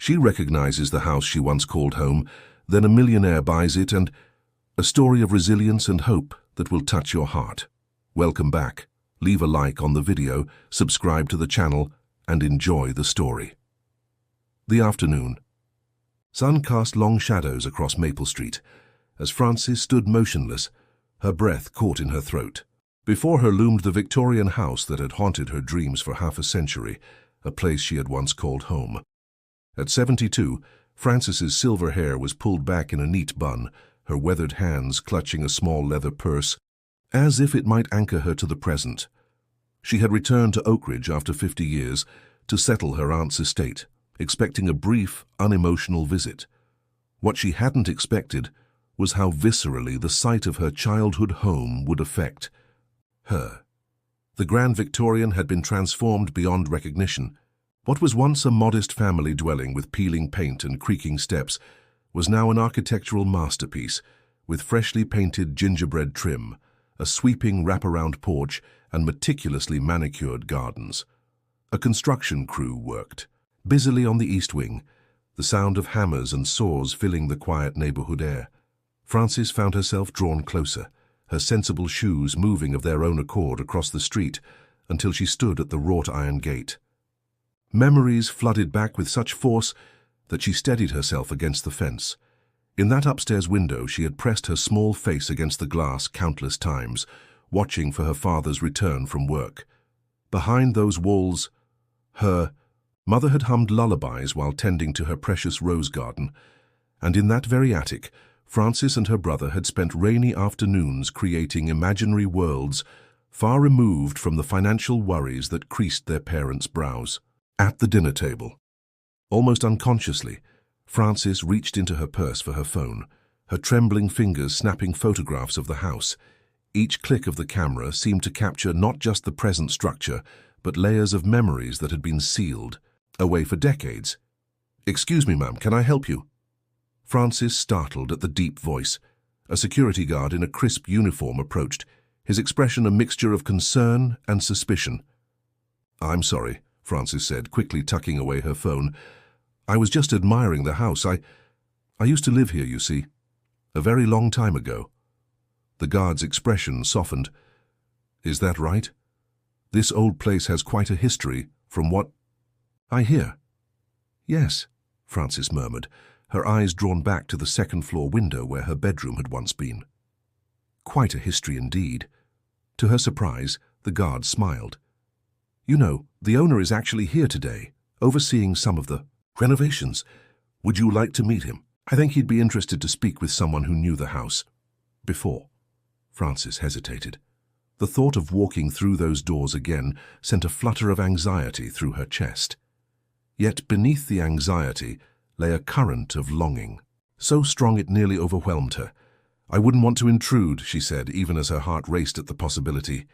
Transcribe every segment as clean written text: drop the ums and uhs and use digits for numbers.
She recognizes the house she once called home, then a millionaire buys it, and a story of resilience and hope that will touch your heart. Welcome back. Leave a like on the video, subscribe to the channel, and enjoy the story. The afternoon. Sun cast long shadows across Maple Street as Frances stood motionless, her breath caught in her throat. Before her loomed the Victorian house that had haunted her dreams for half a century, a place she had once called home. At 72, Frances's silver hair was pulled back in a neat bun, her weathered hands clutching a small leather purse, as if it might anchor her to the present. She had returned to Oakridge after 50 years to settle her aunt's estate, expecting a brief, unemotional visit. What she hadn't expected was how viscerally the sight of her childhood home would affect her. The Grand Victorian had been transformed beyond recognition. What was once a modest family dwelling with peeling paint and creaking steps was now an architectural masterpiece with freshly painted gingerbread trim, a sweeping wraparound porch, and meticulously manicured gardens. A construction crew worked busily on the east wing, the sound of hammers and saws filling the quiet neighborhood air. Frances found herself drawn closer, her sensible shoes moving of their own accord across the street until she stood at the wrought iron gate. Memories flooded back with such force that she steadied herself against the fence. In that upstairs window she had pressed her small face against the glass countless times, watching for her father's return from work. Behind those walls, her mother had hummed lullabies while tending to her precious rose garden, and in that very attic, Frances and her brother had spent rainy afternoons creating imaginary worlds far removed from the financial worries that creased their parents' brows. At the dinner table, almost unconsciously, Frances reached into her purse for her phone, her trembling fingers snapping photographs of the house. Each click of the camera seemed to capture not just the present structure, but layers of memories that had been sealed away for decades. "Excuse me, ma'am, can I help you?" Frances startled at the deep voice. A security guard in a crisp uniform approached, his expression a mixture of concern and suspicion. "I'm sorry," Frances said, quickly tucking away her phone. "I was just admiring the house. I used to live here, you see. A very long time ago." The guard's expression softened. "Is that right? This old place has quite a history, from what I hear." "Yes," Frances murmured, her eyes drawn back to the second-floor window where her bedroom had once been. "Quite a history indeed." To her surprise, the guard smiled. "You know, the owner is actually here today, overseeing some of the renovations. Would you like to meet him? I think he'd be interested to speak with someone who knew the house before." Frances hesitated. The thought of walking through those doors again sent a flutter of anxiety through her chest. Yet beneath the anxiety lay a current of longing, so strong it nearly overwhelmed her. "I wouldn't want to intrude," she said, even as her heart raced at the possibility.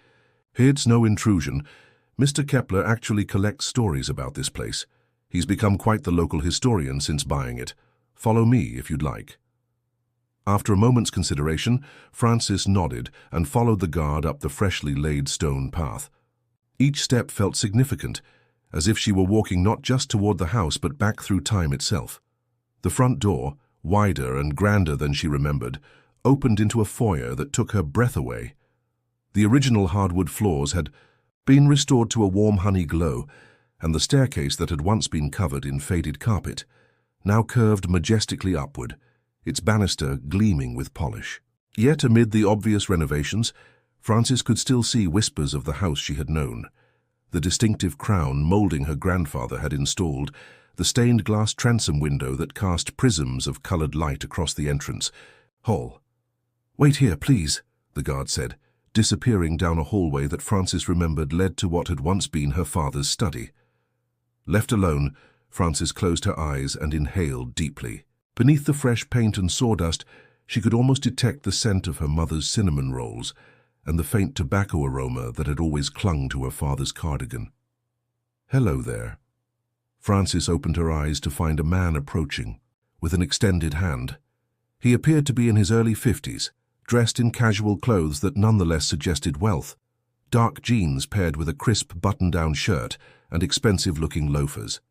"It's no intrusion. Mr. Kepler actually collects stories about this place. He's become quite the local historian since buying it. Follow me if you'd like." After a moment's consideration, Frances nodded and followed the guard up the freshly laid stone path. Each step felt significant, as if she were walking not just toward the house but back through time itself. The front door, wider and grander than she remembered, opened into a foyer that took her breath away. The original hardwood floors had been restored to a warm honey glow, and the staircase that had once been covered in faded carpet now curved majestically upward, its banister gleaming with polish. Yet amid the obvious renovations, Frances could still see whispers of the house she had known. The distinctive crown molding her grandfather had installed, the stained glass transom window that cast prisms of colored light across the entrance hall. "Wait here, please," the guard said, disappearing down a hallway that Frances remembered led to what had once been her father's study. Left alone, Frances closed her eyes and inhaled deeply. Beneath the fresh paint and sawdust, she could almost detect the scent of her mother's cinnamon rolls and the faint tobacco aroma that had always clung to her father's cardigan. "Hello there." Frances opened her eyes to find a man approaching, with an extended hand. He appeared to be in his early 50s, dressed in casual clothes that nonetheless suggested wealth. Dark jeans paired with a crisp button-down shirt and expensive-looking loafers.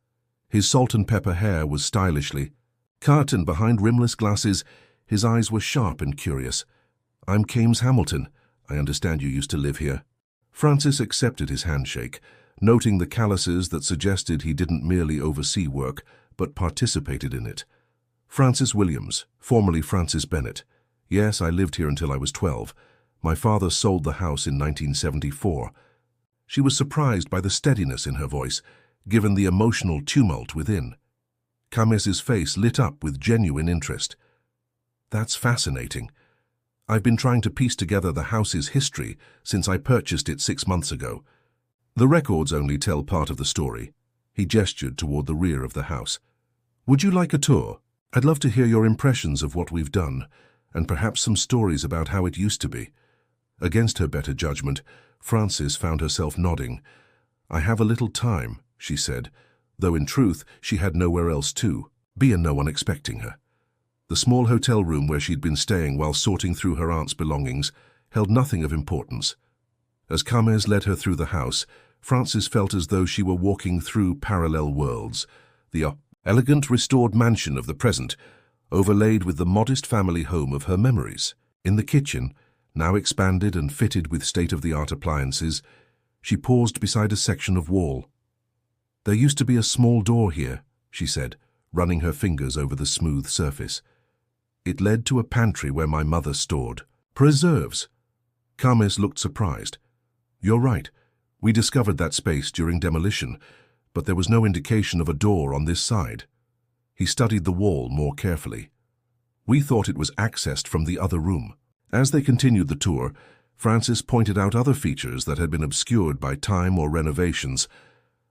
His salt-and-pepper hair was stylishly cut, and behind rimless glasses, his eyes were sharp and curious. "I'm James Hamilton. I understand you used to live here." Francis accepted his handshake, noting the calluses that suggested he didn't merely oversee work, but participated in it. "Francis Williams, formerly Francis Bennett. Yes, I lived here until I was 12. My father sold the house in 1974. She was surprised by the steadiness in her voice, given the emotional tumult within. Kames's face lit up with genuine interest. "That's fascinating. I've been trying to piece together the house's history since I purchased it 6 months ago. The records only tell part of the story." He gestured toward the rear of the house. "Would you like a tour? I'd love to hear your impressions of what we've done, and perhaps some stories about how it used to be." Against her better judgment, Frances found herself nodding. "I have a little time," she said, though in truth she had nowhere else to be and no one expecting her. The small hotel room where she'd been staying while sorting through her aunt's belongings held nothing of importance. As Kames led her through the house, Frances felt as though she were walking through parallel worlds. The elegant, restored mansion of the present, overlaid with the modest family home of her memories. In the kitchen, now expanded and fitted with state-of-the-art appliances, she paused beside a section of wall. "There used to be a small door here," she said, running her fingers over the smooth surface. "It led to a pantry where my mother stored preserves." Kames looked surprised. "You're right. We discovered that space during demolition, but there was no indication of a door on this side." He studied the wall more carefully. "We thought it was accessed from the other room." As they continued the tour, Frances pointed out other features that had been obscured by time or renovations.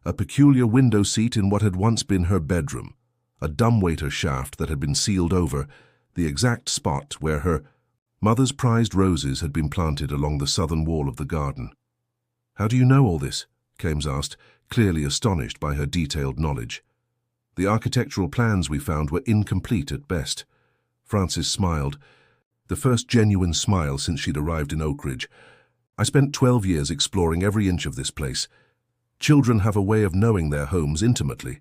A peculiar window seat in what had once been her bedroom, a dumbwaiter shaft that had been sealed over, the exact spot where her mother's prized roses had been planted along the southern wall of the garden. "How do you know all this?" Kames asked, clearly astonished by her detailed knowledge. "The architectural plans we found were incomplete at best." Frances smiled, the first genuine smile since she'd arrived in Oak Ridge. "I spent 12 years exploring every inch of this place. Children have a way of knowing their homes intimately."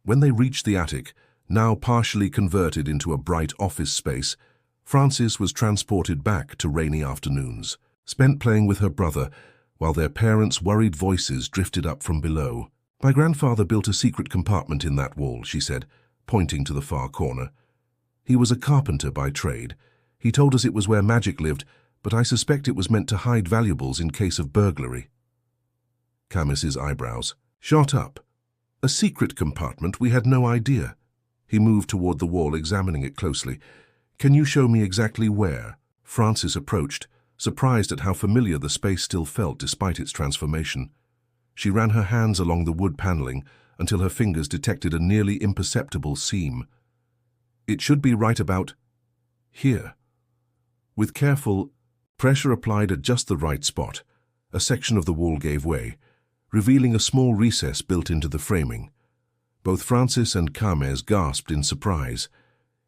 When they reached the attic, now partially converted into a bright office space, Frances was transported back to rainy afternoons, spent playing with her brother, while their parents' worried voices drifted up from below. "My grandfather built a secret compartment in that wall," she said, pointing to the far corner. "He was a carpenter by trade. He told us it was where magic lived, but I suspect it was meant to hide valuables in case of burglary." Kames's eyebrows shot up. "A secret compartment? We had no idea." He moved toward the wall, examining it closely. "Can you show me exactly where?" Frances approached, surprised at how familiar the space still felt despite its transformation. She ran her hands along the wood paneling until her fingers detected a nearly imperceptible seam. "It should be right about here." With careful pressure applied at just the right spot, a section of the wall gave way, revealing a small recess built into the framing. Both Frances and Kames gasped in surprise.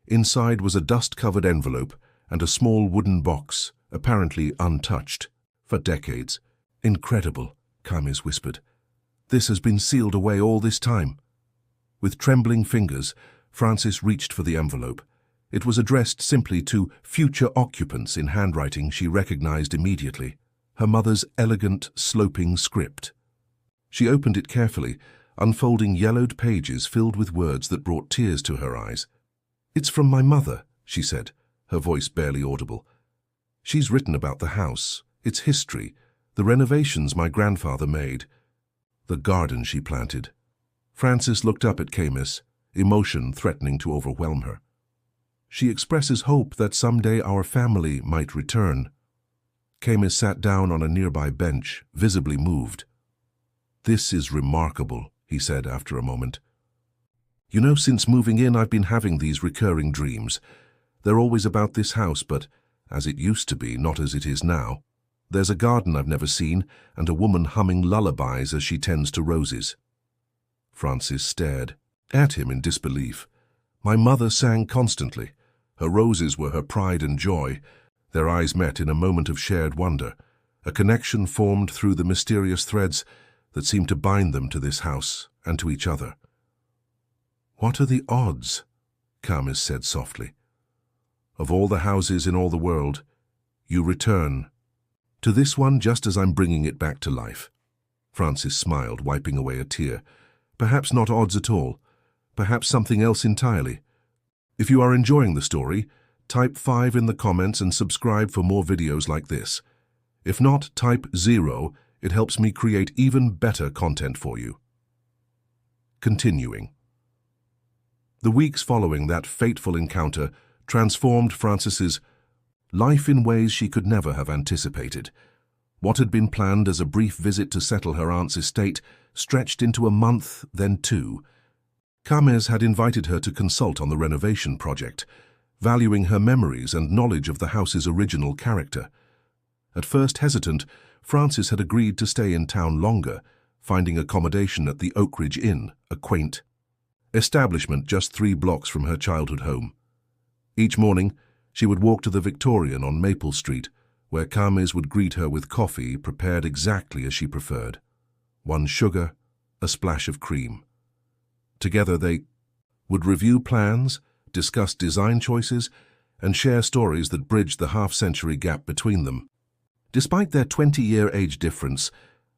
Inside was a dust-covered envelope and a small wooden box, apparently untouched for decades. "Incredible," Kames whispered. "This has been sealed away all this time." With trembling fingers, Frances reached for the envelope. It was addressed simply to future occupants in handwriting she recognized immediately, her mother's elegant, sloping script. She opened it carefully, unfolding yellowed pages filled with words that brought tears to her eyes. "It's from my mother," she said, her voice barely audible. "She's written about the house, its history, the renovations my grandfather made, the garden she planted." Frances looked up at Kames, emotion threatening to overwhelm her. "She expresses hope that someday our family might return." Kames sat down on a nearby bench, visibly moved. "This is remarkable," he said after a moment. "You know, since moving in, I've been having these recurring dreams. They're always about this house, but as it used to be, not as it is now. There's a garden I've never seen, and a woman humming lullabies as she tends to roses." Frances stared at him in disbelief. "My mother sang constantly. Her roses were her pride and joy." Their eyes met in a moment of shared wonder. A connection formed through the mysterious threads that seemed to bind them to this house and to each other. "What are the odds?" Camis said softly. "Of all the houses in all the world, you return to this one just as I'm bringing it back to life." Francis smiled, wiping away a tear. "Perhaps not odds at all. Perhaps something else entirely. If you are enjoying the story, type 5 in the comments and subscribe for more videos like this. If not, type 0. It helps me create even better content for you." Continuing. The weeks following that fateful encounter transformed Francis's life in ways she could never have anticipated. What had been planned as a brief visit to settle her aunt's estate stretched into a month, then 2. Camis had invited her to consult on the renovation project, valuing her memories and knowledge of the house's original character. At first hesitant, Francis had agreed to stay in town longer, finding accommodation at the Oak Ridge Inn, a quaint establishment just 3 blocks from her childhood home. Each morning, she would walk to the Victorian on Maple Street, where Camis would greet her with coffee prepared exactly as she preferred. 1 sugar, a splash of cream. Together they would review plans, discuss design choices, and share stories that bridged the half-century gap between them. Despite their 20-year age difference,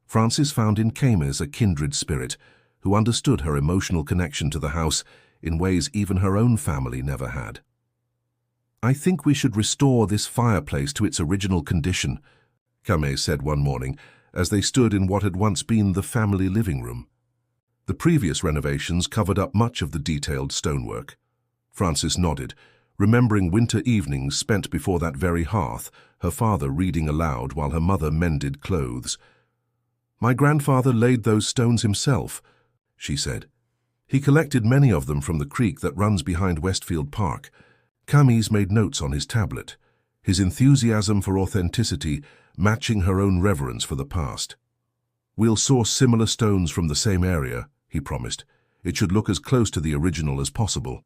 Francis found in Camis a kindred spirit who understood her emotional connection to the house in ways even her own family never had. "I think we should restore this fireplace to its original condition," Camis said one morning as they stood in what had once been the family living room. The previous renovations covered up much of the detailed stonework. Francis nodded, remembering winter evenings spent before that very hearth, her father reading aloud while her mother mended clothes. "My grandfather laid those stones himself," she said. "He collected many of them from the creek that runs behind Westfield Park." Camis made notes on his tablet, his enthusiasm for authenticity matching her own reverence for the past. "We'll source similar stones from the same area," he promised. "It should look as close to the original as possible."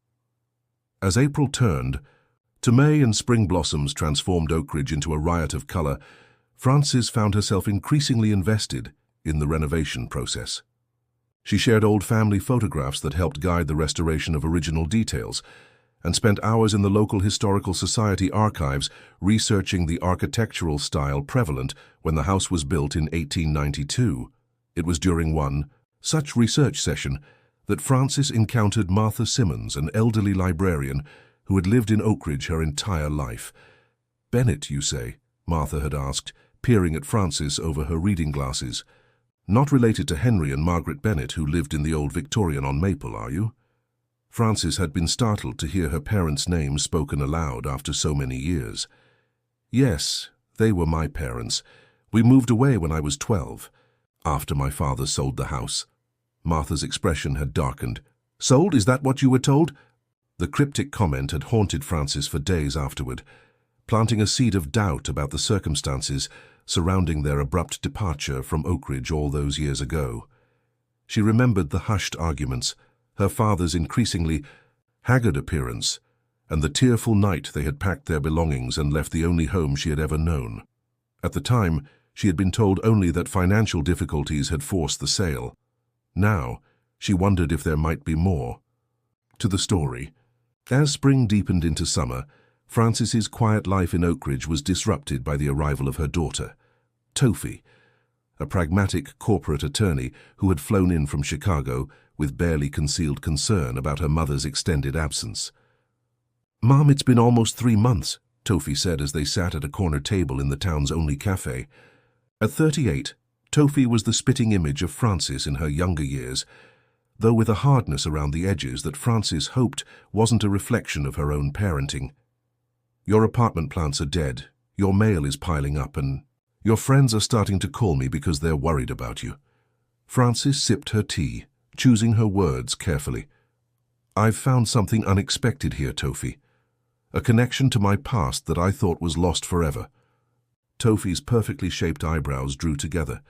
As April turned, to May and spring blossoms transformed Oak Ridge into a riot of color, Francis found herself increasingly invested in the renovation process. She shared old family photographs that helped guide the restoration of original details, and spent hours in the local historical society archives researching the architectural style prevalent when the house was built in 1892. It was during one such research session that Francis encountered Martha Simmons, an elderly librarian who had lived in Oak Ridge her entire life. "Bennett, you say?" Martha had asked, peering at Francis over her reading glasses. "Not related to Henry and Margaret Bennett, who lived in the old Victorian on Maple, are you?" Francis had been startled to hear her parents' names spoken aloud after so many years. "Yes, they were my parents. We moved away when I was 12, after my father sold the house." Martha's expression had darkened. "Sold? Is that what you were told?" The cryptic comment had haunted Francis for days afterward, planting a seed of doubt about the circumstances surrounding their abrupt departure from Oak Ridge all those years ago. She remembered the hushed arguments, her father's increasingly haggard appearance, and the tearful night they had packed their belongings and left the only home she had ever known. At the time, she had been told only that financial difficulties had forced the sale. Now, she wondered if there might be more to the story. As spring deepened into summer, Francis's quiet life in Oak Ridge was disrupted by the arrival of her daughter, Tofi, a pragmatic corporate attorney who had flown in from Chicago with barely concealed concern about her mother's extended absence. "Mom, it's been almost 3 months, Tofi said as they sat at a corner table in the town's only cafe. At 38, Tofi was the spitting image of Francis in her younger years, though with a hardness around the edges that Francis hoped wasn't a reflection of her own parenting. "Your apartment plants are dead, your mail is piling up, and your friends are starting to call me because they're worried about you." Francis sipped her tea, choosing her words carefully. "I've found something unexpected here, Tofi. A connection to my past that I thought was lost forever." Tofi's perfectly shaped eyebrows drew together.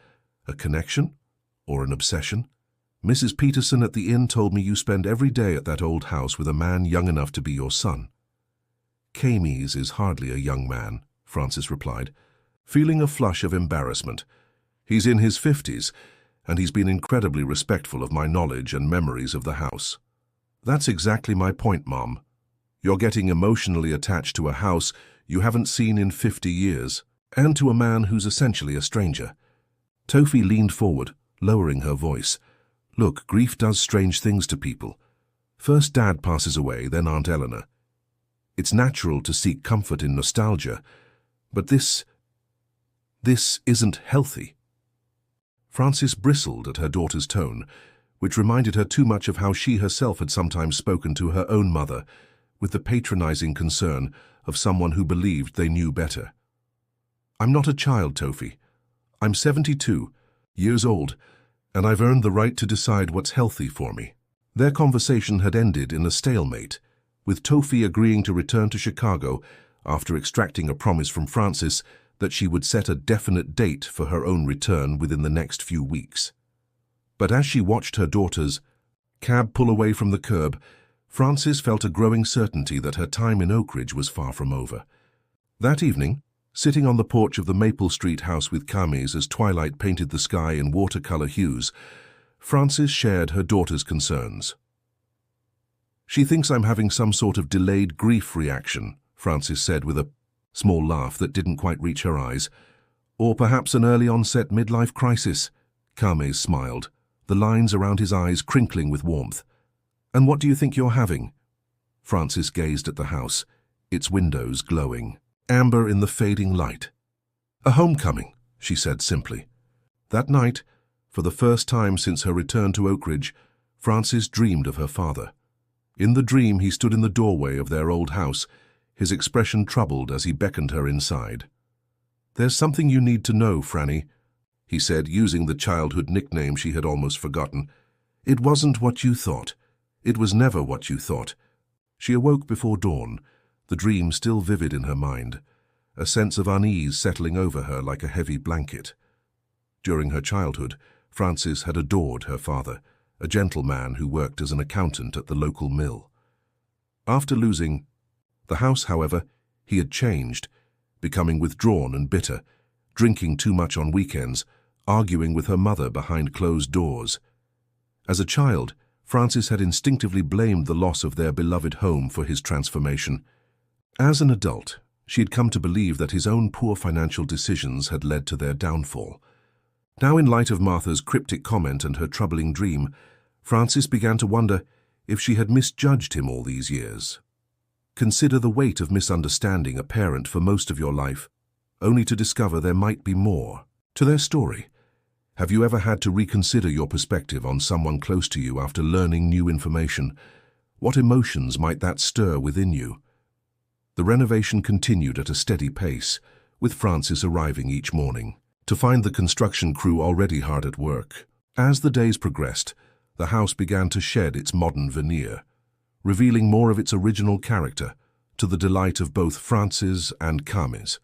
"A connection? Or an obsession? Mrs. Peterson at the inn told me you spend every day at that old house with a man young enough to be your son." "Camis is hardly a young man," Francis replied, feeling a flush of embarrassment. "He's in his 50s, and he's been incredibly respectful of my knowledge and memories of the house." That's exactly my point, Mom. You're getting emotionally attached to a house you haven't seen in 50 years, and to a man who's essentially a stranger. Tofi leaned forward, lowering her voice. Look, grief does strange things to people. First Dad passes away, then Aunt Eleanor. It's natural to seek comfort in nostalgia, but this isn't healthy. Frances bristled at her daughter's tone, which reminded her too much of how she herself had sometimes spoken to her own mother, with the patronizing concern of someone who believed they knew better. I'm not a child, Tofi. I'm 72 years old, and I've earned the right to decide what's healthy for me. Their conversation had ended in a stalemate, with Tofi agreeing to return to Chicago after extracting a promise from Frances that she would set a definite date for her own return within the next few weeks. But as she watched her daughter's cab pull away from the curb, Frances felt a growing certainty that her time in Oak Ridge was far from over. That evening, sitting on the porch of the Maple Street house with Camis as twilight painted the sky in watercolor hues, Frances shared her daughter's concerns. She thinks I'm having some sort of delayed grief reaction, Frances said with a small laugh that didn't quite reach her eyes. Or perhaps an early-onset midlife crisis, Camis smiled, the lines around his eyes crinkling with warmth. And what do you think you're having? Frances gazed at the house, its windows glowing, amber in the fading light. A homecoming, she said simply. That night, for the first time since her return to Oak Ridge, Frances dreamed of her father. In the dream, he stood in the doorway of their old house, his expression troubled as he beckoned her inside. There's something you need to know, Franny, he said, using the childhood nickname she had almost forgotten. It wasn't what you thought. It was never what you thought. She awoke before dawn, the dream still vivid in her mind, a sense of unease settling over her like a heavy blanket. During her childhood, Frances had adored her father, a gentle man who worked as an accountant at the local mill. After losing the house, however, he had changed, becoming withdrawn and bitter, drinking too much on weekends, arguing with her mother behind closed doors. As a child, Frances had instinctively blamed the loss of their beloved home for his transformation. As an adult, she had come to believe that his own poor financial decisions had led to their downfall. Now, in light of Martha's cryptic comment and her troubling dream, Frances began to wonder if she had misjudged him all these years. Consider the weight of misunderstanding a parent for most of your life, only to discover there might be more to their story. Have you ever had to reconsider your perspective on someone close to you after learning new information? What emotions might that stir within you? The renovation continued at a steady pace, with Frances arriving each morning to find the construction crew already hard at work. As the days progressed, the house began to shed its modern veneer, revealing more of its original character, to the delight of both Frances and Camis.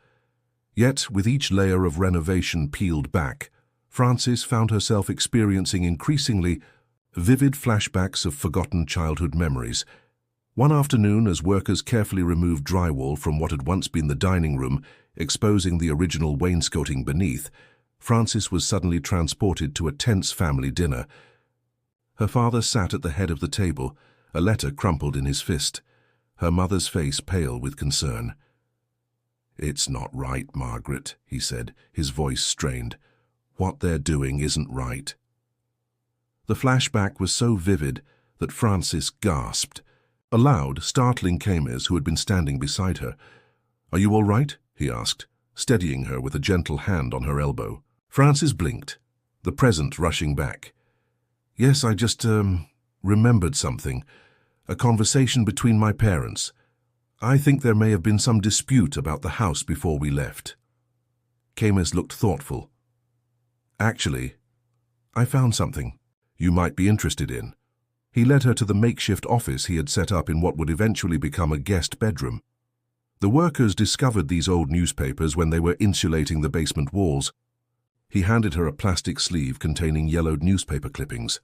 Yet, with each layer of renovation peeled back, Frances found herself experiencing increasingly vivid flashbacks of forgotten childhood memories. One afternoon, as workers carefully removed drywall from what had once been the dining room, exposing the original wainscoting beneath, Frances was suddenly transported to a tense family dinner. Her father sat at the head of the table, a letter crumpled in his fist, her mother's face pale with concern. "It's not right, Margaret," he said, his voice strained. "What they're doing isn't right." The flashback was so vivid that Frances gasped. Aloud, startling Camis, who had been standing beside her. "Are you all right?" he asked, steadying her with a gentle hand on her elbow. Frances blinked, the present rushing back. "Yes, I just, remembered something. A conversation between my parents. I think there may have been some dispute about the house before we left." Camis looked thoughtful. "Actually, I found something you might be interested in." He led her to the makeshift office he had set up in what would eventually become a guest bedroom. The workers discovered these old newspapers when they were insulating the basement walls. He handed her a plastic sleeve containing yellowed newspaper clippings.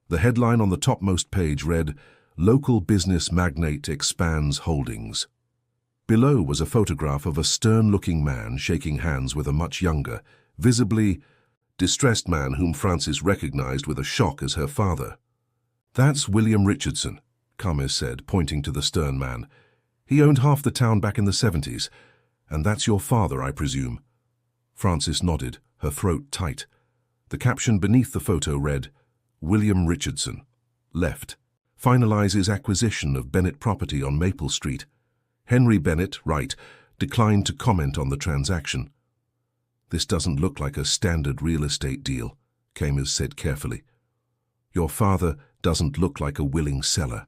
The headline on the topmost page read, "Local Business Magnate Expands Holdings." Below was a photograph of a stern-looking man shaking hands with a much younger, visibly distressed man whom Frances recognized with a shock as her father. "That's William Richardson," Camis said, pointing to the stern man. "He owned half the town back in the 70s. And that's your father, I presume?" Frances nodded, her throat tight. The caption beneath the photo read, "William Richardson, left. Finalizes acquisition of Bennett property on Maple Street. Henry Bennett, right, declined to comment on the transaction." "This doesn't look like a standard real estate deal," Camis said carefully. "Your father doesn't look like a willing seller."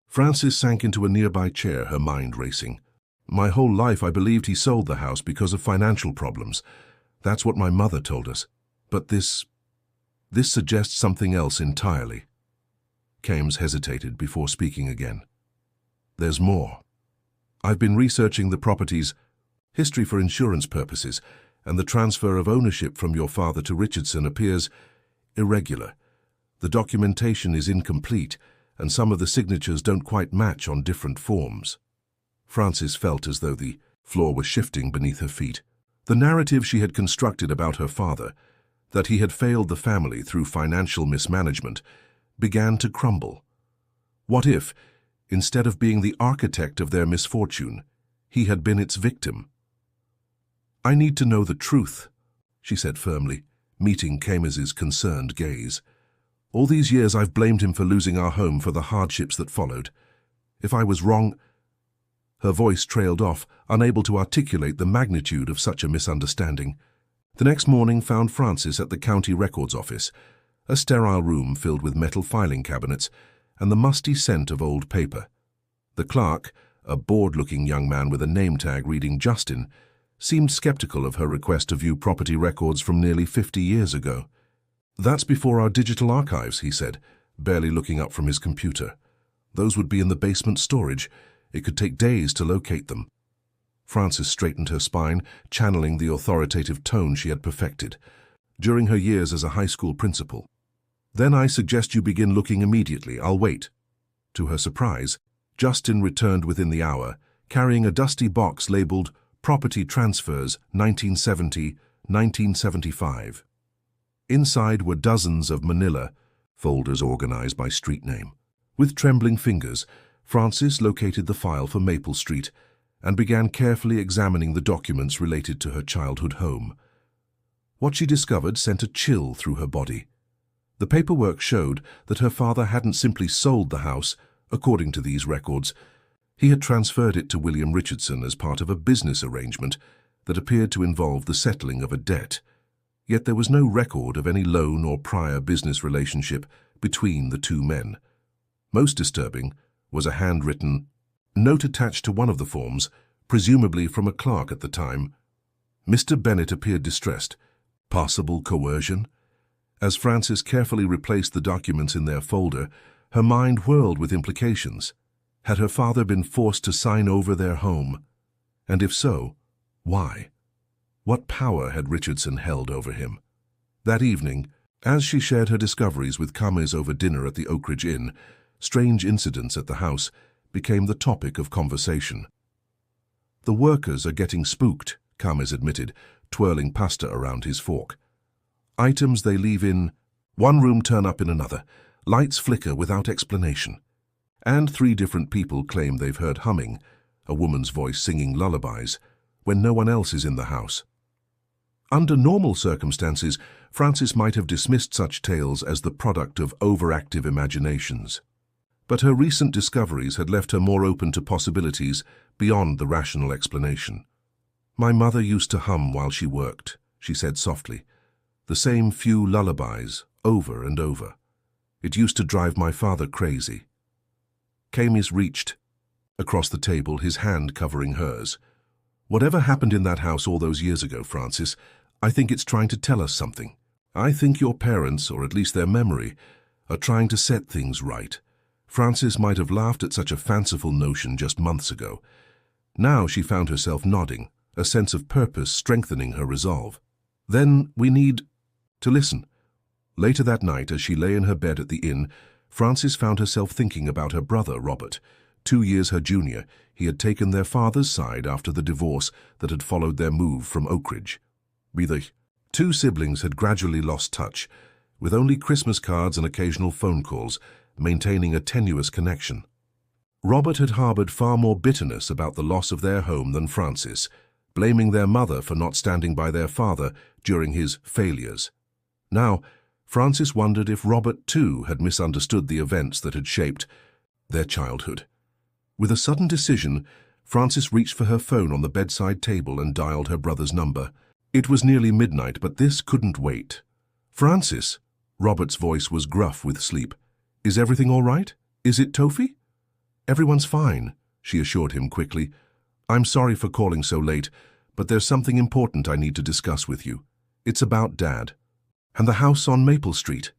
Frances sank into a nearby chair, her mind racing. "My whole life I believed he sold the house because of financial problems. That's what my mother told us. But this suggests something else entirely." Camis hesitated before speaking again. "There's more. I've been researching the property's history for insurance purposes, and the transfer of ownership from your father to Richardson appears irregular. The documentation is incomplete, and some of the signatures don't quite match on different forms." Frances felt as though the floor was shifting beneath her feet. The narrative she had constructed about her father, that he had failed the family through financial mismanagement, began to crumble. What if, instead of being the architect of their misfortune, he had been its victim? "I need to know the truth," she said firmly, meeting Camis's concerned gaze. "All these years I've blamed him for losing our home for the hardships that followed. If I was wrong—" Her voice trailed off, unable to articulate the magnitude of such a misunderstanding. The next morning found Frances at the county records office, a sterile room filled with metal filing cabinets and the musty scent of old paper. The clerk, a bored-looking young man with a name tag reading Justin, seemed skeptical of her request to view property records from nearly 50 years ago. "That's before our digital archives," he said, barely looking up from his computer. "Those would be in the basement storage. It could take days to locate them." Frances straightened her spine, channeling the authoritative tone she had perfected during her years as a high school principal. "Then I suggest you begin looking immediately. I'll wait." To her surprise, Justin returned within the hour, carrying a dusty box labeled Property Transfers 1970-1975. Inside were dozens of manila folders organized by street name. With trembling fingers, Frances located the file for Maple Street and began carefully examining the documents related to her childhood home. What she discovered sent a chill through her body. The paperwork showed that her father hadn't simply sold the house, according to these records. He had transferred it to William Richardson as part of a business arrangement that appeared to involve the settling of a debt. Yet there was no record of any loan or prior business relationship between the two men. Most disturbing was a handwritten note attached to one of the forms, presumably from a clerk at the time. Mr. Bennett appeared distressed. Possible coercion? As Frances carefully replaced the documents in their folder, her mind whirled with implications. Had her father been forced to sign over their home? And if so, why? What power had Richardson held over him? That evening, as she shared her discoveries with Camis over dinner at the Oak Ridge Inn, strange incidents at the house became the topic of conversation. "The workers are getting spooked," Camis admitted, twirling pasta around his fork. "Items they leave in one room turn up in another. Lights flicker without explanation. And 3 different people claim they've heard humming, a woman's voice singing lullabies, when no one else is in the house." Under normal circumstances, Frances might have dismissed such tales as the product of overactive imaginations. But her recent discoveries had left her more open to possibilities beyond the rational explanation. "My mother used to hum while she worked," she said softly. "The same few lullabies, over and over. It used to drive my father crazy." Camis reached across the table, his hand covering hers. "Whatever happened in that house all those years ago, Frances, I think it's trying to tell us something. I think your parents, or at least their memory, are trying to set things right." Frances might have laughed at such a fanciful notion just months ago. Now she found herself nodding, a sense of purpose strengthening her resolve. "Then we need to listen." Later that night, as she lay in her bed at the inn, Frances found herself thinking about her brother, Robert. 2 years her junior, he had taken their father's side after the divorce that had followed their move from Oak Ridge. The 2 siblings had gradually lost touch, with only Christmas cards and occasional phone calls, maintaining a tenuous connection. Robert had harbored far more bitterness about the loss of their home than Francis, blaming their mother for not standing by their father during his failures. Now, Francis wondered if Robert too had misunderstood the events that had shaped their childhood. With a sudden decision, Francis reached for her phone on the bedside table and dialed her brother's number. It was nearly midnight, but this couldn't wait. "Francis," Robert's voice was gruff with sleep. "Is everything all right? Is it Tofi?" "Everyone's fine," she assured him quickly. "I'm sorry for calling so late, but there's something important I need to discuss with you. It's about Dad. And the house on Maple Street."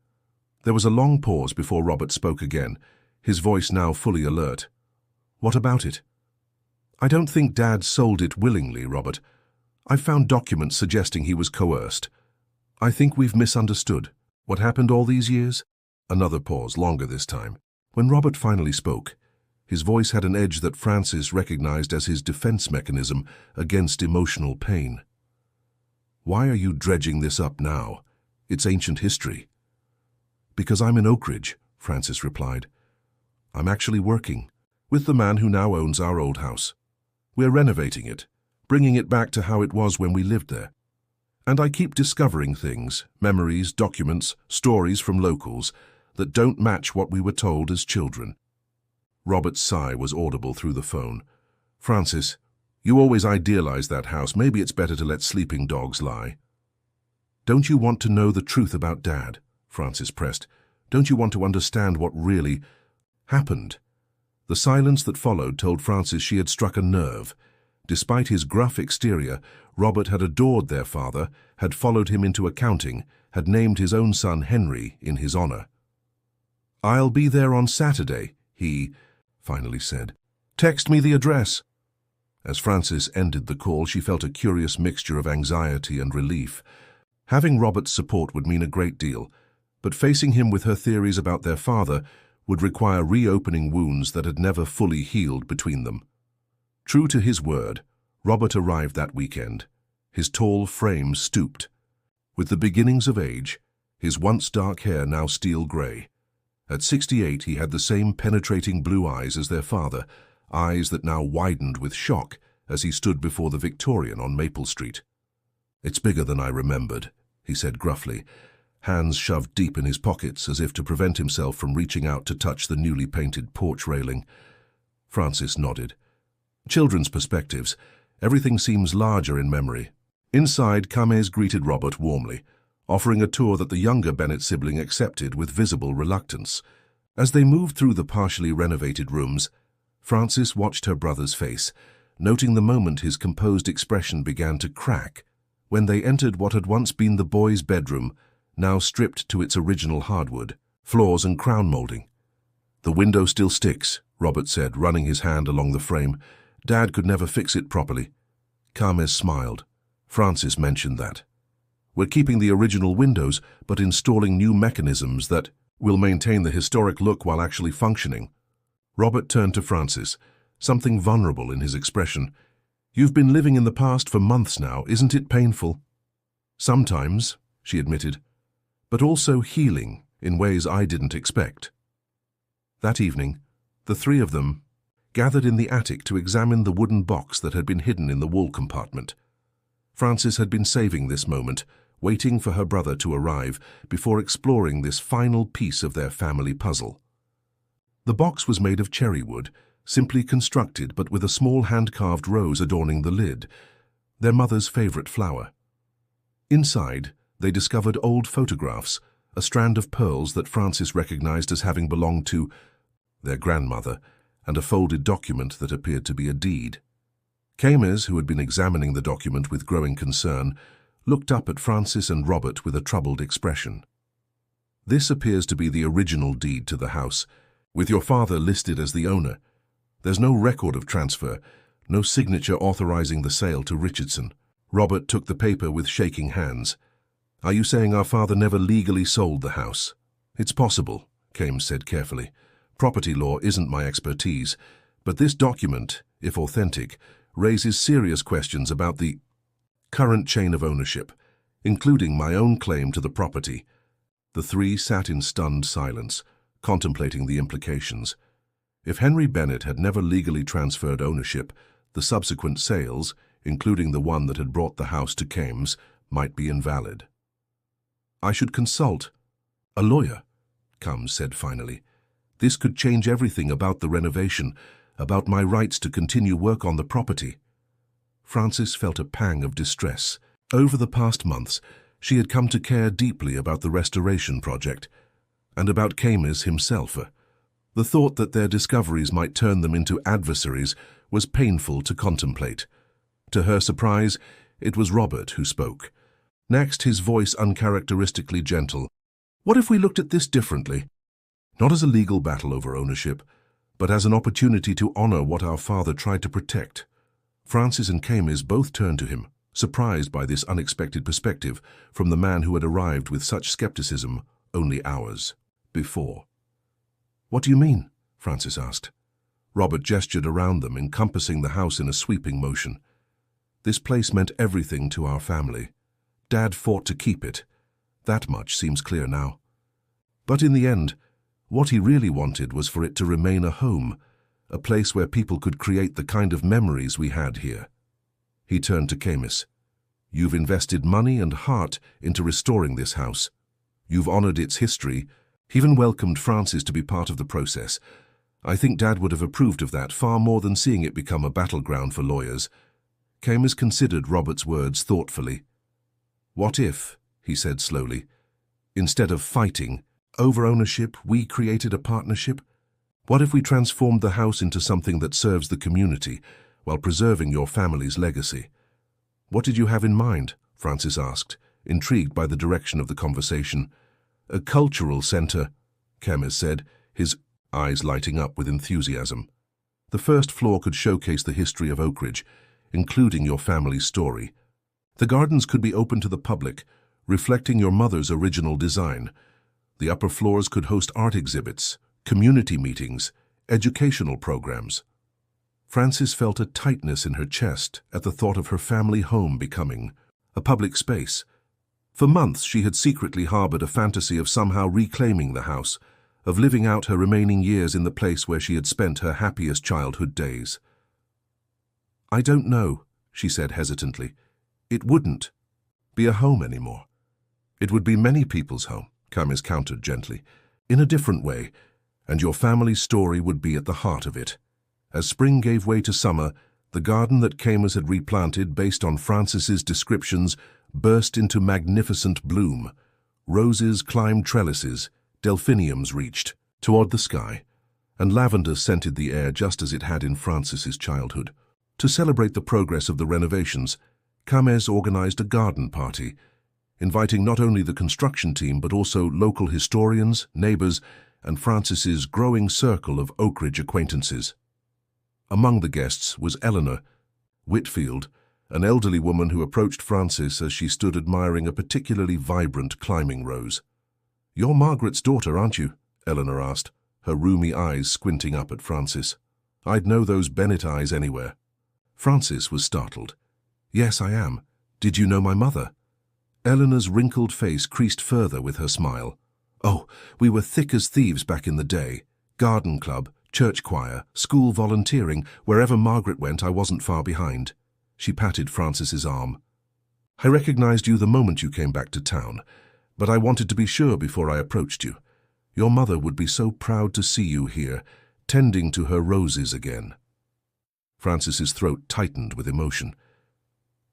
There was a long pause before Robert spoke again, his voice now fully alert. "What about it?" "I don't think Dad sold it willingly, Robert. I've found documents suggesting he was coerced. I think we've misunderstood. What happened all these years?" Another pause, longer this time. When Robert finally spoke, his voice had an edge that Francis recognized as his defense mechanism against emotional pain. "Why are you dredging this up now? It's ancient history." "Because I'm in Oak Ridge," Francis replied. "I'm actually working with the man who now owns our old house. We're renovating it, bringing it back to how it was when we lived there. And I keep discovering things, memories, documents, stories from locals that don't match what we were told as children." Robert's sigh was audible through the phone. "Francis, you always idealize that house. Maybe it's better to let sleeping dogs lie." "Don't you want to know the truth about Dad?" Francis pressed. "Don't you want to understand what really happened?" The silence that followed told Francis she had struck a nerve. Despite his gruff exterior, Robert had adored their father, had followed him into accounting, had named his own son Henry in his honor. "I'll be there on Saturday," he finally said. "Text me the address." As Francis ended the call, she felt a curious mixture of anxiety and relief. Having Robert's support would mean a great deal, but facing him with her theories about their father would require reopening wounds that had never fully healed between them. True to his word, Robert arrived that weekend, his tall frame stooped. With the beginnings of age, his once dark hair now steel gray. At 68, he had the same penetrating blue eyes as their father, eyes that now widened with shock as he stood before the Victorian on Maple Street. "It's bigger than I remembered," he said gruffly, hands shoved deep in his pockets as if to prevent himself from reaching out to touch the newly painted porch railing. Francis nodded. Children's perspectives. Everything seems larger in memory. Inside, Kames greeted Robert warmly, offering a tour that the younger Bennett sibling accepted with visible reluctance. As they moved through the partially renovated rooms, Francis watched her brother's face, noting the moment his composed expression began to crack. When they entered what had once been the boys' bedroom, now stripped to its original hardwood, floors and crown molding. "The window still sticks," Robert said, running his hand along the frame. "Dad could never fix it properly." Kames smiled. "Francis mentioned that. We're keeping the original windows, but installing new mechanisms that will maintain the historic look while actually functioning." Robert turned to Francis, something vulnerable in his expression. "You've been living in the past for months now. Isn't it painful?" "Sometimes," she admitted, "but also healing in ways I didn't expect." That evening, the three of them gathered in the attic to examine the wooden box that had been hidden in the wall compartment. Francis had been saving this moment, waiting for her brother to arrive before exploring this final piece of their family puzzle. The box was made of cherry wood, simply constructed but with a small hand-carved rose adorning the lid, their mother's favorite flower. Inside, they discovered old photographs, a strand of pearls that Francis recognized as having belonged to their grandmother, and a folded document that appeared to be a deed. Kames, who had been examining the document with growing concern, looked up at Francis and Robert with a troubled expression. "This appears to be the original deed to the house, with your father listed as the owner. There's no record of transfer, no signature authorizing the sale to Richardson." Robert took the paper with shaking hands. "Are you saying our father never legally sold the house?" "It's possible," Kames said carefully. "Property law isn't my expertise, but this document, if authentic, raises serious questions about the current chain of ownership, including my own claim to the property." The three sat in stunned silence, contemplating the implications. If Henry Bennett had never legally transferred ownership, the subsequent sales, including the one that had brought the house to Kames, might be invalid. "I should consult a lawyer," Combs said finally. "This could change everything about the renovation, about my rights to continue work on the property." Frances felt a pang of distress. Over the past months, she had come to care deeply about the restoration project, and about Kames himself. The thought that their discoveries might turn them into adversaries was painful to contemplate. To her surprise, it was Robert who spoke. Next, his voice uncharacteristically gentle. "What if we looked at this differently? Not as a legal battle over ownership, but as an opportunity to honor what our father tried to protect." Frances and Kames both turned to him, surprised by this unexpected perspective from the man who had arrived with such skepticism only hours before. "What do you mean?" Frances asked. Robert gestured around them, encompassing the house in a sweeping motion. "This place meant everything to our family. Dad fought to keep it. That much seems clear now. But in the end, what he really wanted was for it to remain a home, a place where people could create the kind of memories we had here." He turned to Kames. "You've invested money and heart into restoring this house. You've honored its history, even welcomed Frances to be part of the process. I think Dad would have approved of that far more than seeing it become a battleground for lawyers." Kames considered Robert's words thoughtfully. "What if," he said slowly, "instead of fighting over ownership, we created a partnership? What if we transformed the house into something that serves the community while preserving your family's legacy?" "What did you have in mind?" Frances asked, intrigued by the direction of the conversation. "A cultural center," Kames said, his eyes lighting up with enthusiasm. "The first floor could showcase the history of Oak Ridge, including your family's story. The gardens could be open to the public, reflecting your mother's original design. The upper floors could host art exhibits, community meetings, educational programs." Frances felt a tightness in her chest at the thought of her family home becoming a public space. For months she had secretly harbored a fantasy of somehow reclaiming the house, of living out her remaining years in the place where she had spent her happiest childhood days. "I don't know," she said hesitantly. "It wouldn't be a home anymore." "It would be many people's home," Kames countered gently, "in a different way, and your family's story would be at the heart of it." As spring gave way to summer, the garden that Kames had replanted based on Frances's descriptions burst into magnificent bloom. Roses climbed trellises, delphiniums reached toward the sky, and lavender scented the air just as it had in Frances's childhood. To celebrate the progress of the renovations, Kames organized a garden party, inviting not only the construction team but also local historians, neighbors, and Frances's growing circle of Oak Ridge acquaintances. Among the guests was Eleanor Whitfield, an elderly woman who approached Frances as she stood admiring a particularly vibrant climbing rose. "You're Margaret's daughter, aren't you?" Eleanor asked, her rheumy eyes squinting up at Frances. "I'd know those Bennett eyes anywhere." Frances was startled. "Yes, I am. Did you know my mother?" Eleanor's wrinkled face creased further with her smile. "Oh, we were thick as thieves back in the day. Garden club, church choir, school volunteering, wherever Margaret went I wasn't far behind." She patted Frances's arm. "I recognized you the moment you came back to town, but I wanted to be sure before I approached you. Your mother would be so proud to see you here, tending to her roses again." Frances's throat tightened with emotion.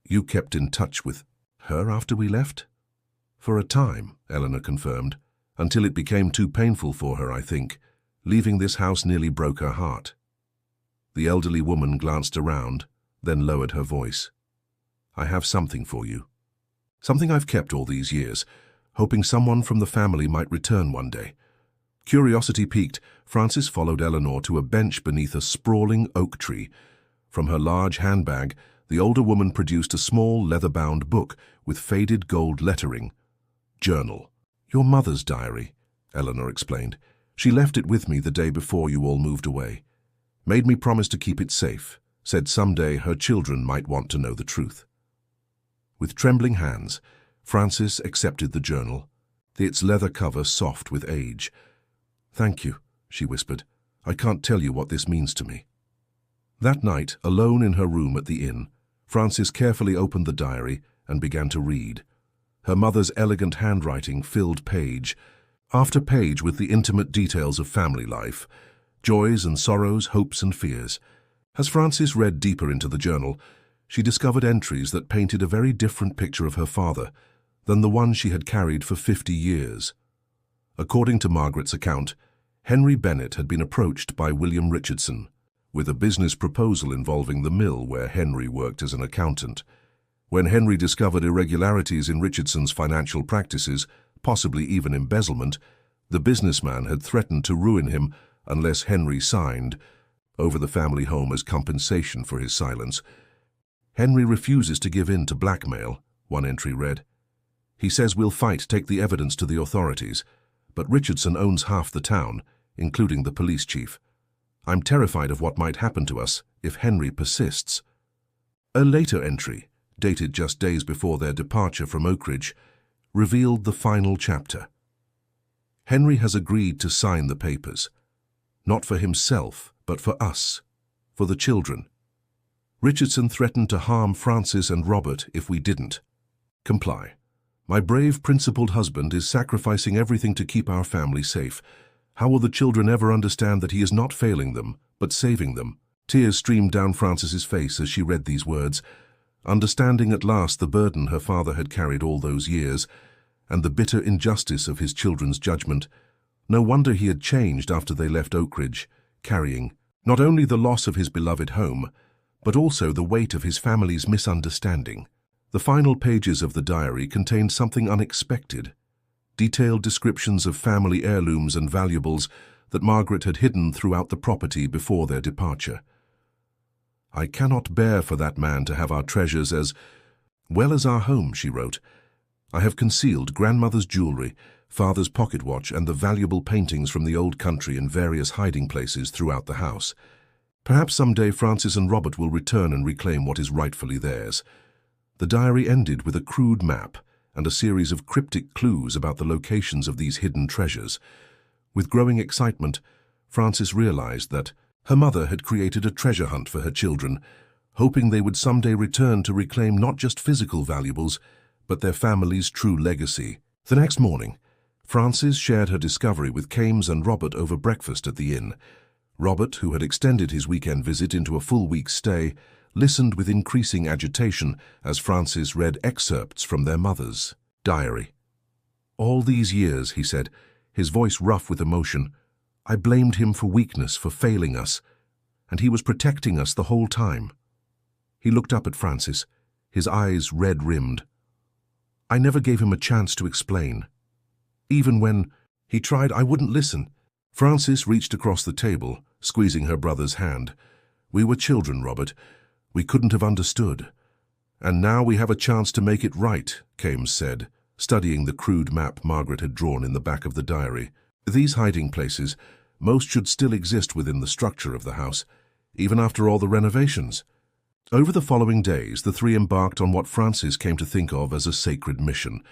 "You kept in touch with her after we left?" "For a time," Eleanor confirmed, "until it became too painful for her, I think. Leaving this house nearly broke her heart." The elderly woman glanced around, then lowered her voice. "I have something for you. Something I've kept all these years, hoping someone from the family might return one day." Curiosity piqued, Frances followed Eleanor to a bench beneath a sprawling oak tree. From her large handbag, the older woman produced a small leather-bound book with faded gold lettering. "Journal. Your mother's diary," Eleanor explained. "She left it with me the day before you all moved away. Made me promise to keep it safe. Said someday her children might want to know the truth." With trembling hands, Frances accepted the journal, its leather cover soft with age. "Thank you," she whispered. I can't tell you what this means to me." That night, alone in her room at the inn, Frances carefully opened the diary and began to read. Her mother's elegant handwriting filled page after page with the intimate details of family life, joys and sorrows, hopes and fears. As Frances read deeper into the journal, she discovered entries that painted a very different picture of her father than the one she had carried for 50 years. According to Margaret's account, Henry Bennet had been approached by William Richardson with a business proposal involving the mill where Henry worked as an accountant. When Henry discovered irregularities in Richardson's financial practices, possibly even embezzlement, the businessman had threatened to ruin him unless Henry signed over the family home as compensation for his silence. "Henry refuses to give in to blackmail," one entry read. "He says we'll fight, take the evidence to the authorities, but Richardson owns half the town, including the police chief. I'm terrified of what might happen to us if Henry persists." A later entry, dated just days before their departure from Oakridge, revealed the final chapter. "Henry has agreed to sign the papers, not for himself, but for us, for the children. Richardson threatened to harm Frances and Robert if we didn't comply. My brave, principled husband is sacrificing everything to keep our family safe. How will the children ever understand that he is not failing them, but saving them?" Tears streamed down Frances's face as she read these words, understanding at last the burden her father had carried all those years, and the bitter injustice of his children's judgment. No wonder he had changed after they left Oakridge, carrying not only the loss of his beloved home, but also the weight of his family's misunderstanding. The final pages of the diary contained something unexpected: detailed descriptions of family heirlooms and valuables that Margaret had hidden throughout the property before their departure. "I cannot bear for that man to have our treasures as well as our home," she wrote. "I have concealed grandmother's jewelry, father's pocket watch, and the valuable paintings from the old country in various hiding places throughout the house. Perhaps someday Frances and Robert will return and reclaim what is rightfully theirs." The diary ended with a crude map and a series of cryptic clues about the locations of these hidden treasures. With growing excitement, Frances realized that her mother had created a treasure hunt for her children, hoping they would someday return to reclaim not just physical valuables, but their family's true legacy. The next morning, Frances shared her discovery with Kames and Robert over breakfast at the inn. Robert, who had extended his weekend visit into a full week's stay, listened with increasing agitation as Frances read excerpts from their mother's diary. "All these years," he said, his voice rough with emotion, "I blamed him for weakness, for failing us, and he was protecting us the whole time." He looked up at Frances, his eyes red-rimmed. "I never gave him a chance to explain. Even when he tried, I wouldn't listen." Frances reached across the table, squeezing her brother's hand. "We were children, Robert. We couldn't have understood. And now we have a chance to make it right," Kames said, studying the crude map Margaret had drawn in the back of the diary. "These hiding places, most should still exist within the structure of the house, even after all the renovations." Over the following days, the three embarked on what Frances came to think of as a sacred mission,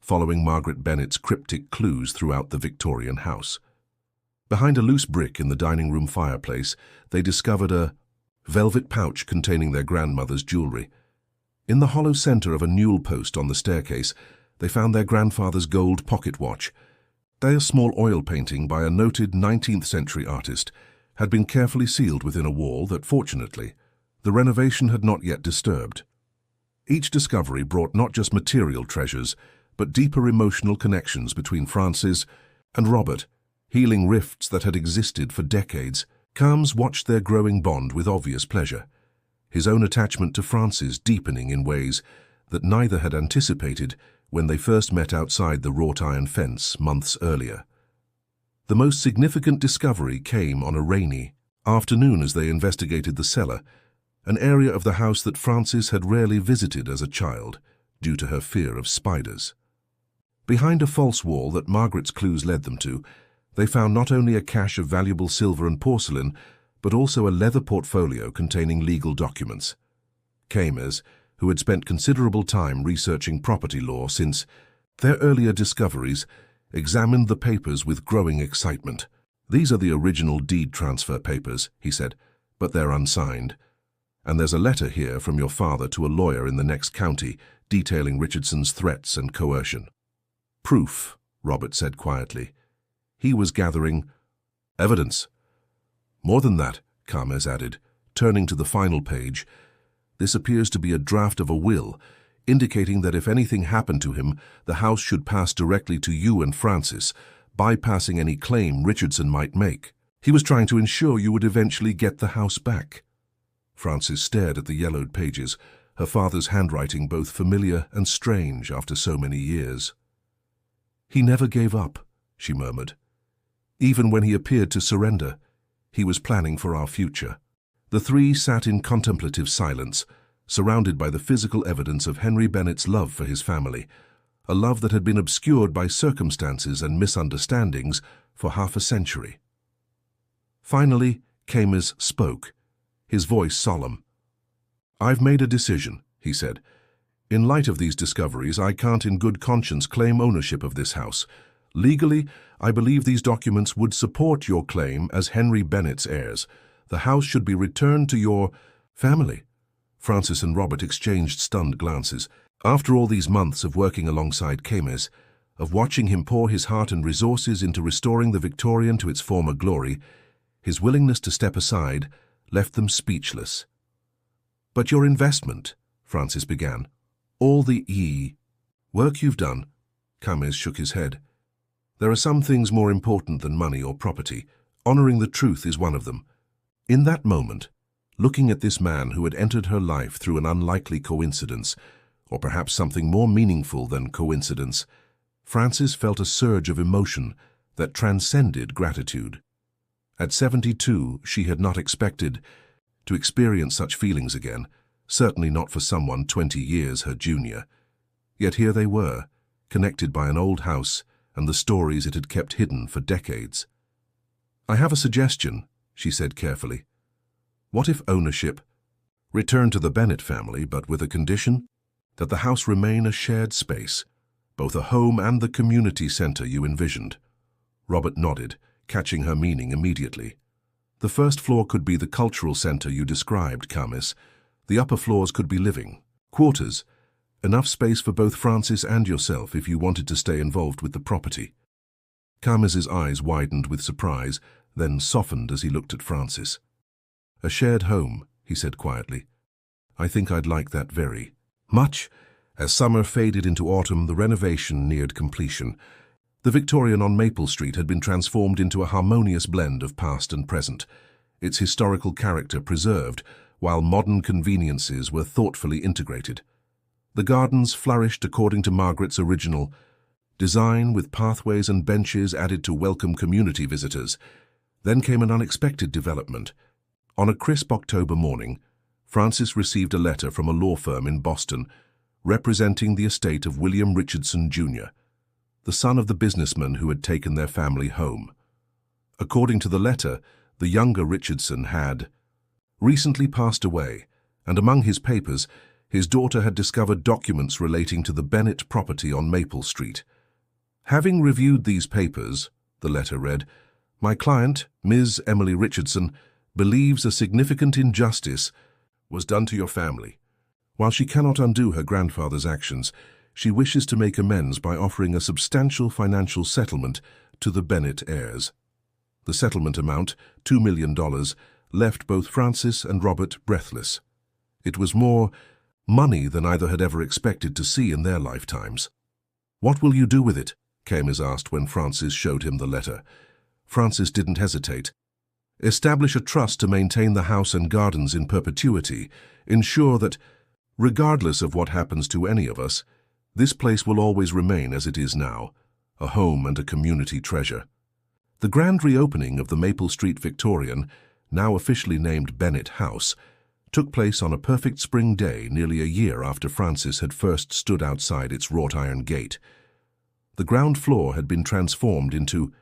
following Margaret Bennet's cryptic clues throughout the Victorian house. Behind a loose brick in the dining room fireplace, they discovered a velvet pouch containing their grandmother's jewelry. In the hollow center of a newel post on the staircase, they found their grandfather's gold pocket watch. A small oil painting by a noted 19th century artist had been carefully sealed within a wall that, fortunately, the renovation had not yet disturbed. Each discovery brought not just material treasures, but deeper emotional connections between Frances and Robert, healing rifts that had existed for decades. Kames watched their growing bond with obvious pleasure, his own attachment to Frances deepening in ways that neither had anticipated when they first met outside the wrought-iron fence months earlier. The most significant discovery came on a rainy afternoon as they investigated the cellar, an area of the house that Frances had rarely visited as a child due to her fear of spiders. Behind a false wall that Margaret's clues led them to, they found not only a cache of valuable silver and porcelain, but also a leather portfolio containing legal documents. Kames, who had spent considerable time researching property law since their earlier discoveries, examined the papers with growing excitement. "These are the original deed transfer papers," he said, "but they're unsigned. And there's a letter here from your father to a lawyer in the next county detailing Richardson's threats and coercion." "Proof," Robert said quietly. He was gathering evidence. "More than that," Carmes added, turning to the final page. "This appears to be a draft of a will, indicating that if anything happened to him, the house should pass directly to you and Francis, bypassing any claim Richardson might make. He was trying to ensure you would eventually get the house back." Francis stared at the yellowed pages, her father's handwriting both familiar and strange after so many years. "He never gave up," she murmured. "Even when he appeared to surrender, he was planning for our future." The three sat in contemplative silence, surrounded by the physical evidence of Henry Bennett's love for his family, a love that had been obscured by circumstances and misunderstandings for half a century. Finally, Carmes spoke, his voice solemn. "I've made a decision," he said. "In light of these discoveries, I can't in good conscience claim ownership of this house. Legally, I believe these documents would support your claim as Henry Bennett's heirs. The house should be returned to your family." Francis and Robert exchanged stunned glances. After all these months of working alongside Carmes, of watching him pour his heart and resources into restoring the Victorian to its former glory, his willingness to step aside left them speechless. "But your investment," Francis began. "All the work you've done," Carmes shook his head. "There are some things more important than money or property. Honoring the truth is one of them." In that moment, looking at this man who had entered her life through an unlikely coincidence, or perhaps something more meaningful than coincidence, Francis felt a surge of emotion that transcended gratitude. At 72, she had not expected to experience such feelings again, certainly not for someone 20 years her junior. Yet here they were, connected by an old house and the stories it had kept hidden for decades. "I have a suggestion," she said carefully. "What if ownership returned to the Bennett family, but with a condition? That the house remain a shared space, both a home and the community center you envisioned?" Robert nodded, catching her meaning immediately. "The first floor could be the cultural center you described, Carmes. The upper floors could be living quarters, enough space for both Francis and yourself if you wanted to stay involved with the property." Carmes's eyes widened with surprise, then softened as he looked at Francis. "A shared home," he said quietly. "I think I'd like that very much." As summer faded into autumn, the renovation neared completion. The Victorian on Maple Street had been transformed into a harmonious blend of past and present, its historical character preserved, while modern conveniences were thoughtfully integrated. The gardens flourished according to Margaret's original design, with pathways and benches added to welcome community visitors. Then came an unexpected development. On a crisp October morning, Francis received a letter from a law firm in Boston representing the estate of William Richardson, Jr., the son of the businessman who had taken their family home. According to the letter, the younger Richardson had recently passed away, and among his papers, his daughter had discovered documents relating to the Bennett property on Maple Street. "Having reviewed these papers," the letter read, "my client, Ms. Emily Richardson, believes a significant injustice was done to your family. While she cannot undo her grandfather's actions, she wishes to make amends by offering a substantial financial settlement to the Bennett heirs." The settlement amount, $2 million, left both Francis and Robert breathless. It was more money than either had ever expected to see in their lifetimes. "What will you do with it?" Carmes asked when Francis showed him the letter. Francis didn't hesitate. "Establish a trust to maintain the house and gardens in perpetuity. Ensure that, regardless of what happens to any of us, this place will always remain as it is now, a home and a community treasure." The grand reopening of the Maple Street Victorian, now officially named Bennett House, took place on a perfect spring day nearly a year after Francis had first stood outside its wrought iron gate. The ground floor had been transformed into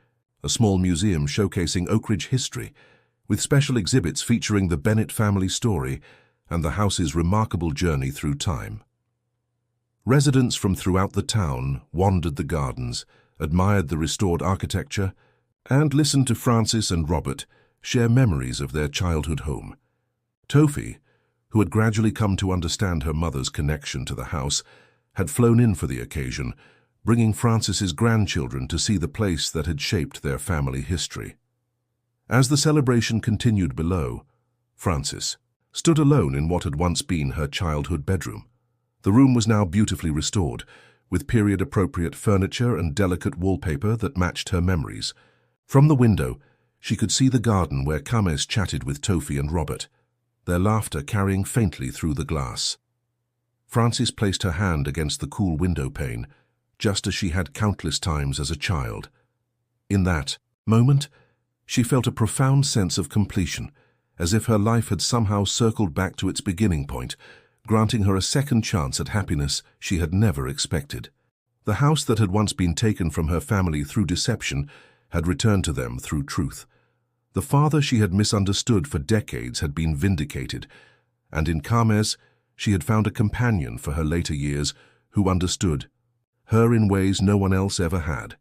a small museum showcasing Oak Ridge history, with special exhibits featuring the Bennett family story and the house's remarkable journey through time. Residents from throughout the town wandered the gardens, admired the restored architecture, and listen to Francis and Robert share memories of their childhood home. Tofi, who had gradually come to understand her mother's connection to the house, had flown in for the occasion, bringing Francis's grandchildren to see the place that had shaped their family history. As the celebration continued below, Francis stood alone in what had once been her childhood bedroom. The room was now beautifully restored, with period-appropriate furniture and delicate wallpaper that matched her memories. From the window, she could see the garden where Kames chatted with Tofi and Robert, their laughter carrying faintly through the glass. Francis placed her hand against the cool window pane, just as she had countless times as a child. In that moment, she felt a profound sense of completion, as if her life had somehow circled back to its beginning point, granting her a second chance at happiness she had never expected. The house that had once been taken from her family through deception had returned to them through truth. The father she had misunderstood for decades had been vindicated, and in Kames she had found a companion for her later years who understood her in ways no one else ever had.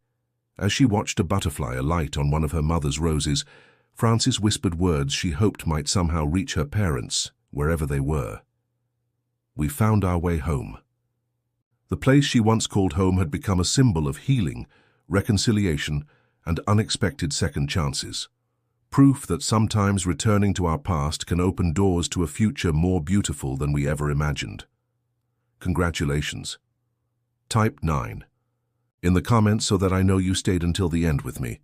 As she watched a butterfly alight on one of her mother's roses, Francis whispered words she hoped might somehow reach her parents, wherever they were. We found our way home. The place she once called home had become a symbol of healing, reconciliation, and unexpected second chances. Proof that sometimes returning to our past can open doors to a future more beautiful than we ever imagined. Congratulations. Type 9 in the comments so that I know you stayed until the end with me.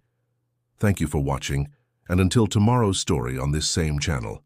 Thank you for watching, and until tomorrow's story on this same channel.